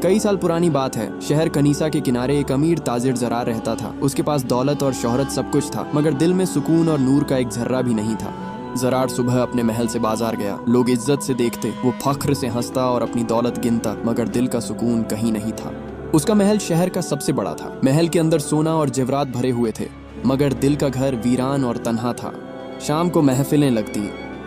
कई साल पुरानी बात है। शहर कनीसा के किनारे एक अमीर ताजिर ज़रार रहता था। उसके पास दौलत और शोहरत सब कुछ था, मगर दिल में सुकून और नूर का एक जर्रा भी नहीं था। ज़रार सुबह अपने महल से बाजार गया। लोग इज्जत से देखते, वो फख्र से हंसता और अपनी दौलत गिनता, मगर दिल का सुकून कहीं नहीं था। उसका महल शहर का सबसे बड़ा था। महल के अंदर सोना और जेवरात भरे हुए थे, मगर दिल का घर वीरान और तन्हा था। शाम को महफिलें लगती,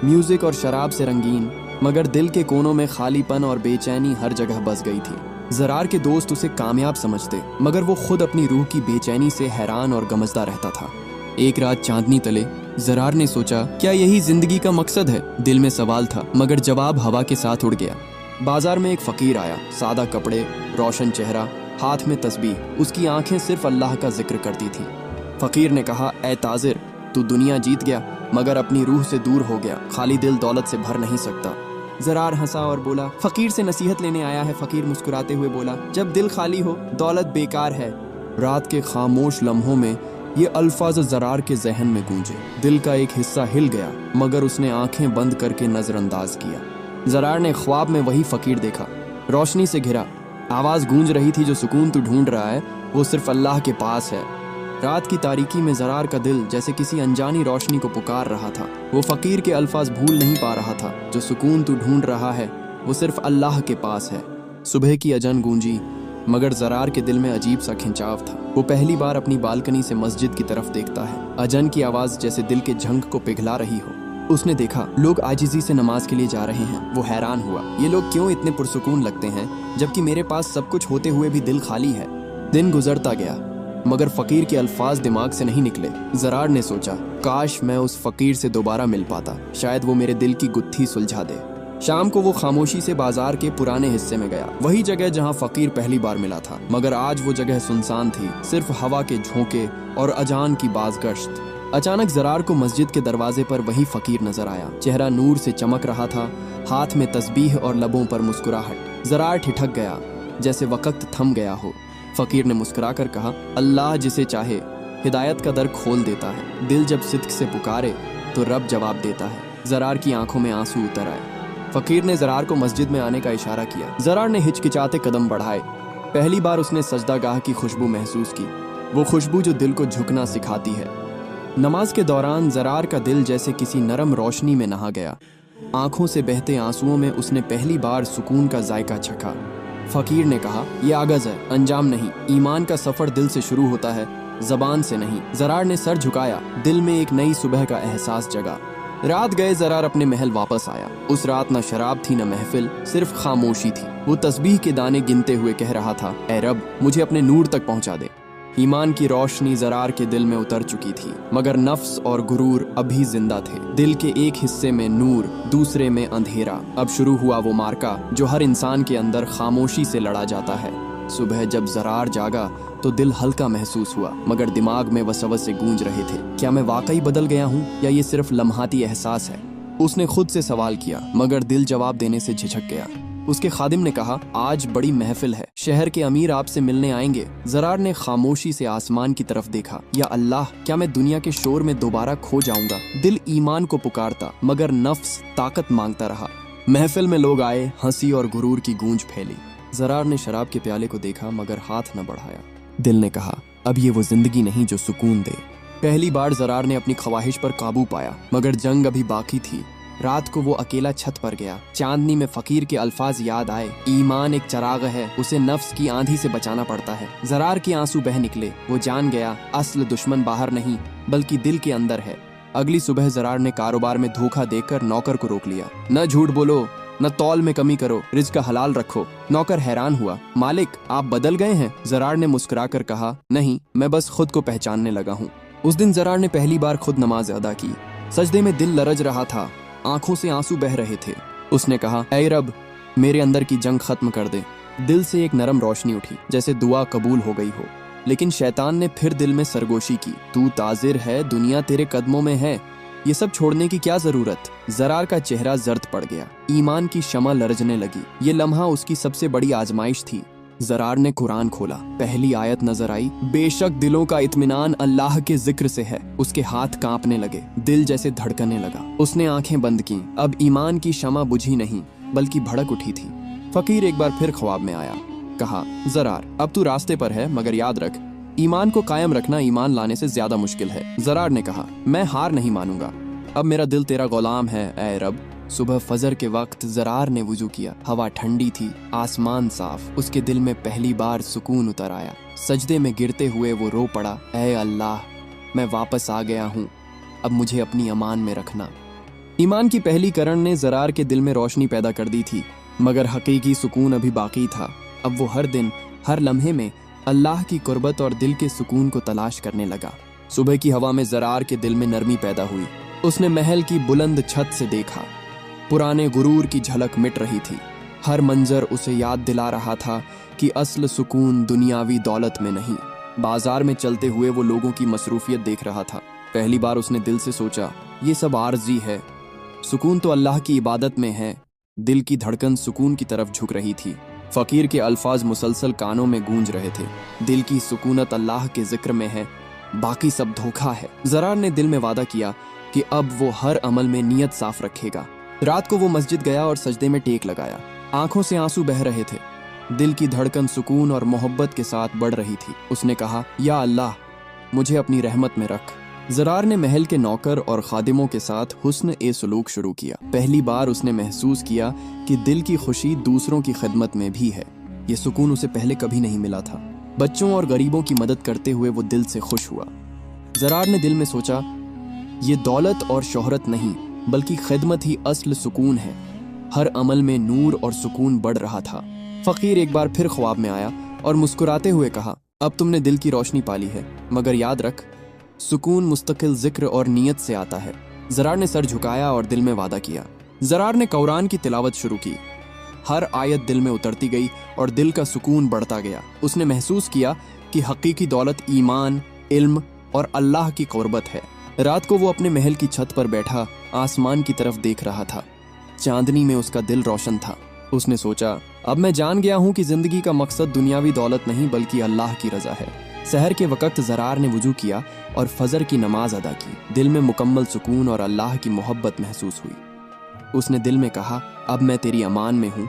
म्यूजिक और शराब से रंगीन, मगर दिल के कोनों में खालीपन और बेचैनी हर जगह बस गई थी। ज़रार के दोस्त उसे कामयाब समझते, मगर वो खुद अपनी रूह की बेचैनी से हैरान और गमज़दा रहता था। एक रात चांदनी तले ज़रार ने सोचा, क्या यही जिंदगी का मकसद है? दिल में सवाल था, मगर जवाब हवा के साथ उड़ गया। बाजार में एक फ़कीर आया, सादा कपड़े, रोशन चेहरा, हाथ में तस्बीह। उसकी आंखें सिर्फ अल्लाह का जिक्र करती थीं। फ़कीर ने कहा, ए ताजिर, तू दुनिया जीत गया, मगर अपनी रूह से दूर हो गया। खाली दिल दौलत से भर नहीं सकता। ज़रार हंसा और बोला, फ़कीर से नसीहत लेने आया है। फ़कीर मुस्कुराते हुए बोला, जब दिल खाली हो, दौलत बेकार है। रात के खामोश लम्हों में ये अल्फाज ज़रार के जहन में गूंजे। दिल का एक हिस्सा हिल गया, मगर उसने आंखें बंद करके नज़रअंदाज किया। ज़रार ने ख्वाब में वही फ़कीर देखा, रोशनी से घिरा। आवाज़ गूंज रही थी, जो सुकून तू ढूंढ रहा है वो सिर्फ अल्लाह के पास है। रात की तारीकी में ज़रार का दिल जैसे किसी अनजानी रोशनी को पुकार रहा था। वो फ़कीर के अल्फाज भूल नहीं पा रहा था, जो सुकून तू ढूंढ रहा है वो सिर्फ अल्लाह के पास है। सुबह की अजन गूंजी, मगर ज़रार के दिल में अजीब सा खिंचाव था। वो पहली बार अपनी बालकनी से मस्जिद की तरफ देखता है। अजन की आवाज़ जैसे दिल के झंग को पिघला रही हो। उसने देखा, लोग आजिज़ी से नमाज के लिए जा रहे हैं। वो हैरान हुआ, ये लोग क्यों इतने पुरसुकून लगते हैं, जबकि मेरे पास सब कुछ होते हुए भी दिल खाली है। दिन गुजरता गया, मगर फ़कीर के अल्फाज दिमाग से नहीं निकले। ज़रार ने सोचा, काश मैं उस फ़कीर से दोबारा मिल पाता, शायद वो मेरे दिल की गुत्थी सुलझा दे। शाम को वो खामोशी से बाजार के पुराने हिस्से में गया, वही जगह जहाँ फ़कीर पहली बार मिला था। मगर आज वो जगह सुनसान थी, सिर्फ हवा के झोंके और अजान की बाज़गश्त। अचानक ज़रार को मस्जिद के दरवाजे पर वही फ़कीर नजर आया। चेहरा नूर से चमक रहा था, हाथ में तस्बीह और लबों पर मुस्कुराहट। ज़रार ठिठक गया, जैसे वक़्त थम गया हो। फ़कीर ने मुस्कुराकर कहा, अल्लाह जिसे चाहे हिदायत का दर खोल देता है। दिल जब सिद्क से पुकारे तो रब जवाब देता है। ज़रार की आंखों में आंसू उतर आए। फ़कीर ने ज़रार को मस्जिद में आने का इशारा किया। ज़रार ने हिचकिचाते कदम बढ़ाए। पहली बार उसने सजदागाह की खुशबू महसूस की, वो खुशबू जो दिल को झुकना सिखाती है। नमाज के दौरान ज़रार का दिल जैसे किसी नरम रोशनी में नहा गया। आंखों से बहते आंसुओं में उसने पहली बार सुकून का जायका चखा। फ़कीर ने कहा, यह आगाज़ है, अंजाम नहीं। ईमान का सफ़र दिल से शुरू होता है, ज़बान से नहीं। ज़रार ने सर झुकाया, दिल में एक नई सुबह का एहसास जगा। रात गए ज़रार अपने महल वापस आया। उस रात न शराब थी न महफिल, सिर्फ खामोशी थी। वो तस्बीह के दाने गिनते हुए कह रहा था, ए रब, मुझे अपने नूर तक पहुंचा दे। ईमान की रोशनी ज़रार के दिल में उतर चुकी थी, मगर नफ्स और गुरूर अभी जिंदा थे। दिल के एक हिस्से में नूर, दूसरे में अंधेरा। अब शुरू हुआ वो मार्का जो हर इंसान के अंदर खामोशी से लड़ा जाता है। सुबह जब ज़रार जागा तो दिल हल्का महसूस हुआ, मगर दिमाग में वसवसे गूंज रहे थे, क्या मैं वाकई बदल गया हूँ या ये सिर्फ लम्हाती एहसास है? उसने खुद से सवाल किया, मगर दिल जवाब देने से झिझक गया। उसके खादिम ने कहा, आज बड़ी महफिल है, शहर के अमीर आपसे मिलने आएंगे। ज़रार ने खामोशी से आसमान की तरफ देखा। या अल्लाह, क्या मैं दुनिया के शोर में दोबारा खो जाऊंगा? दिल ईमान को पुकारता, मगर नफ्स ताकत मांगता रहा। महफिल में लोग आए, हंसी और गुरूर की गूंज फैली। ज़रार ने शराब के प्याले को देखा, मगर हाथ न बढ़ाया। दिल ने कहा, अब ये वो जिंदगी नहीं जो सुकून दे। पहली बार ज़रार ने अपनी ख्वाहिश पर काबू पाया, मगर जंग अभी बाकी थी। रात को वो अकेला छत पर गया। चांदनी में फ़कीर के अल्फाज याद आए, ईमान एक चराग है, उसे नफ्स की आंधी से बचाना पड़ता है। ज़रार के आंसू बह निकले। वो जान गया, असल दुश्मन बाहर नहीं बल्कि दिल के अंदर है। अगली सुबह ज़रार ने कारोबार में धोखा देकर नौकर को रोक लिया। न झूठ बोलो, न तौल में कमी करो, रिज़्क़ का हलाल रखो। नौकर हैरान हुआ, मालिक आप बदल गए हैं? ज़रार ने मुस्कुरा कर कहा, नहीं, मैं बस खुद को पहचानने लगा हूँ। उस दिन ज़रार ने पहली बार खुद नमाज अदा की। सजदे में दिल लरज रहा था, आंखों से आंसू बह रहे थे। उसने कहा, ऐ रब, मेरे अंदर की जंग खत्म कर दे। दिल से एक नरम रोशनी उठी, जैसे दुआ कबूल हो गई हो। लेकिन शैतान ने फिर दिल में सरगोशी की, तू ताजिर है, दुनिया तेरे कदमों में है, ये सब छोड़ने की क्या जरूरत? ज़रार का चेहरा जर्द पड़ गया, ईमान की शमा लरजने लगी। ये लम्हा उसकी सबसे बड़ी आजमाइश थी। ज़रार ने कुरान खोला, पहली आयत नजर आई, बेशक दिलों का इत्मीनान अल्लाह के जिक्र से है। उसके हाथ कांपने लगे, दिल जैसे धड़कने लगा। उसने आंखें बंद की। अब ईमान की शमा बुझी नहीं बल्कि भड़क उठी थी। फकीर एक बार फिर ख्वाब में आया। कहा, ज़रार अब तू रास्ते पर है, मगर याद रख ईमान को कायम रखना ईमान लाने से ज्यादा मुश्किल है। ज़रार ने कहा, मैं हार नहीं मानूंगा, अब मेरा दिल तेरा गुलाम है ऐ रब। सुबह फजर के वक्त ज़रार ने वुजू किया। हवा ठंडी थी, आसमान साफ। उसके दिल में पहली बार सुकून उतर आया। सजदे में गिरते हुए वो रो पड़ा, ऐ अल्लाह, मैं वापस आ गया हूँ, अब मुझे अपनी अमान में रखना। ईमान की पहली किरण ने ज़रार के दिल में रोशनी पैदा कर दी थी, मगर हकीकी सुकून अभी बाकी था। अब वो हर दिन, हर लम्हे में अल्लाह की कुर्बत और दिल के सुकून को तलाश करने लगा। सुबह की हवा में ज़रार के दिल में नरमी पैदा हुई। उसने महल की बुलंद छत से देखा। पुराने गुरूर की झलक मिट रही थी। हर मंजर उसे याद दिला रहा था कि असल सुकून दुनियावी दौलत में नहीं। बाजार में चलते हुए वो लोगों की मसरूफियत देख रहा था। पहली बार उसने दिल से सोचा, ये सब आर्जी है, सुकून तो अल्लाह की इबादत में है। दिल की धड़कन सुकून की तरफ झुक रही थी। फकीर के अल्फाज मुसलसल कानों में गूंज रहे थे, दिल की सुकूनत अल्लाह के जिक्र में है, बाकी सब धोखा है। ज़रार ने दिल में वादा किया कि अब वो हर अमल में नियत साफ रखेगा। रात को वो मस्जिद गया और सजदे में टेक लगाया। आंखों से आंसू बह रहे थे। दिल की धड़कन सुकून और मोहब्बत के साथ बढ़ रही थी। उसने कहा, या अल्लाह, मुझे अपनी रहमत में रख। ज़रार ने महल के नौकर और खादिमों के साथ हुस्न ए सलूक शुरू किया। पहली बार उसने महसूस किया कि दिल की खुशी दूसरों की खिदमत में भी है। ये सुकून उसे पहले कभी नहीं मिला था। बच्चों और गरीबों की मदद करते हुए वो दिल से खुश हुआ। ज़रार ने दिल में सोचा, ये दौलत और शोहरत नहीं, बल्कि खिदमत ही असल सुकून है। हर अमल में नूर और सुकून बढ़ रहा था। फकीर एक बार फिर ख्वाब में आया और मुस्कुराते हुए कहा, अब तुमने दिल की रोशनी पाली है, मगर याद रख, सुकून मुस्तकिल जिक्र और नियत से आता है। ज़रार ने सर झुकाया और दिल में वादा किया। ज़रार ने कुरान की तिलावत शुरू की। हर आयत दिल में उतरती गई और दिल का सुकून बढ़ता गया। उसने महसूस किया कि हकीकी दौलत ईमान, इल्म और अल्लाह की कुर्बत है। रात को वो अपने महल की छत पर बैठा आसमान की तरफ देख रहा था। चांदनी में उसका दिल रोशन था। उसने सोचा, अब मैं जान गया हूँ कि जिंदगी का मकसद दुनियावी दौलत नहीं, बल्कि अल्लाह की रजा है। सहर के वक्त ज़रार ने वुजू किया और फजर की नमाज अदा की। दिल में मुकम्मल सुकून और अल्लाह की मोहब्बत महसूस हुई। उसने दिल में कहा, अब मैं तेरी अमान में हूँ,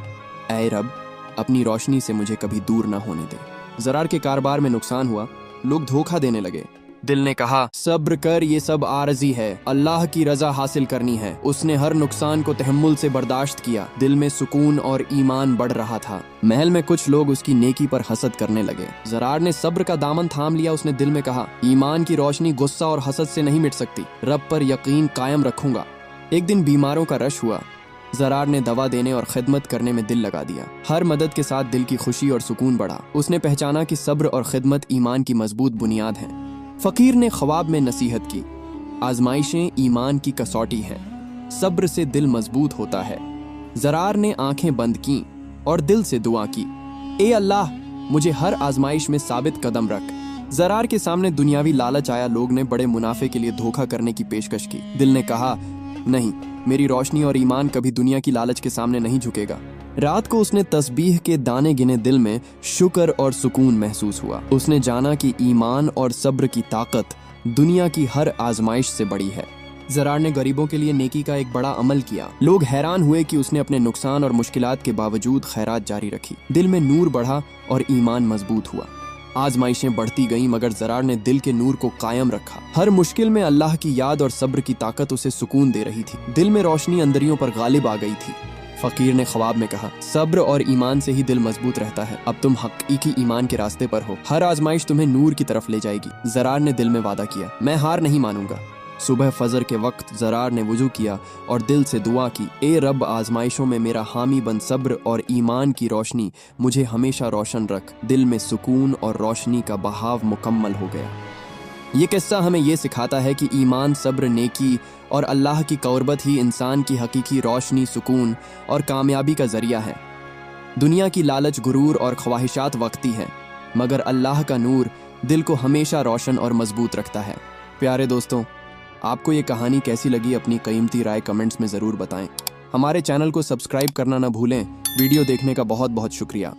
ऐ रब, अपनी रोशनी से मुझे कभी दूर न होने दे। ज़रार के कारोबार में नुकसान हुआ, लोग धोखा देने लगे। दिल ने कहा, सब्र कर, ये सब आरजी है, अल्लाह की रजा हासिल करनी है। उसने हर नुकसान को तहम्मुल से बर्दाश्त किया। दिल में सुकून और ईमान बढ़ रहा था। महल में कुछ लोग उसकी नेकी पर हसद करने लगे। ज़रार ने सब्र का दामन थाम लिया। उसने दिल में कहा, ईमान की रोशनी गुस्सा और हसद से नहीं मिट सकती, रब पर यकीन कायम रखूंगा। एक दिन बीमारों का रश हुआ। ज़रार ने दवा देने और खिदमत करने में दिल लगा दिया। हर मदद के साथ दिल की खुशी और सुकून बढ़ा। उसने पहचाना कि सब्र और खिदमत ईमान की मजबूत बुनियाद है। फकीर ने ख्वाब में नसीहत की, आजमाइशें ईमान की कसौटी हैं, सब्र से दिल मजबूत होता है। ज़रार ने आंखें बंद की और दिल से दुआ की, ए अल्लाह, मुझे हर आजमाइश में साबित कदम रख। ज़रार के सामने दुनियावी लालच आया। लोग ने बड़े मुनाफे के लिए धोखा करने की पेशकश की। दिल ने कहा, नहीं, मेरी रोशनी और ईमान कभी दुनिया की लालच के सामने नहीं झुकेगा। रात को उसने तस्बीह के दाने गिने। दिल में शुक्र और सुकून महसूस हुआ। उसने जाना कि ईमान और सब्र की ताकत दुनिया की हर आजमाइश से बड़ी है। ज़रार ने गरीबों के लिए नेकी का एक बड़ा अमल किया। लोग हैरान हुए कि उसने अपने नुकसान और मुश्किलात के बावजूद खैरात जारी रखी। दिल में नूर बढ़ा और ईमान मजबूत हुआ। आजमाइशें बढ़ती गईं, मगर ज़रार ने दिल के नूर को कायम रखा। हर मुश्किल में अल्लाह की याद और सब्र की ताकत उसे सुकून दे रही थी। दिल में रोशनी अंदरियों पर गालिब आ गई थी। फकीर ने ख्वाब में कहा, सब्र और ईमान से ही दिल मजबूत रहता है। अब तुम हकीकी ईमान के रास्ते पर हो। हर आजमाइश तुम्हें नूर की तरफ ले जाएगी। ज़रार ने दिल में वादा किया, मैं हार नहीं मानूंगा। सुबह फजर के वक्त ज़रार ने वुजू किया और दिल से दुआ की, ए रब, आजमाइशों में मेरा हामी बन, सब्र और ईमान की रोशनी मुझे हमेशा रोशन रख। दिल में सुकून और रोशनी का बहाव मुकम्मल हो गया। ये किस्सा हमें ये सिखाता है कि ईमान, सब्र, नेकी और अल्लाह की कुर्बत ही इंसान की हकीकी रोशनी, सुकून और कामयाबी का जरिया है। दुनिया की लालच, गुरूर और ख्वाहिशात वक्ती है, मगर अल्लाह का नूर दिल को हमेशा रोशन और मजबूत रखता है। प्यारे दोस्तों, आपको ये कहानी कैसी लगी, अपनी कीमती राय कमेंट्स में ज़रूर बताएं। हमारे चैनल को सब्सक्राइब करना ना भूलें। वीडियो देखने का बहुत बहुत शुक्रिया।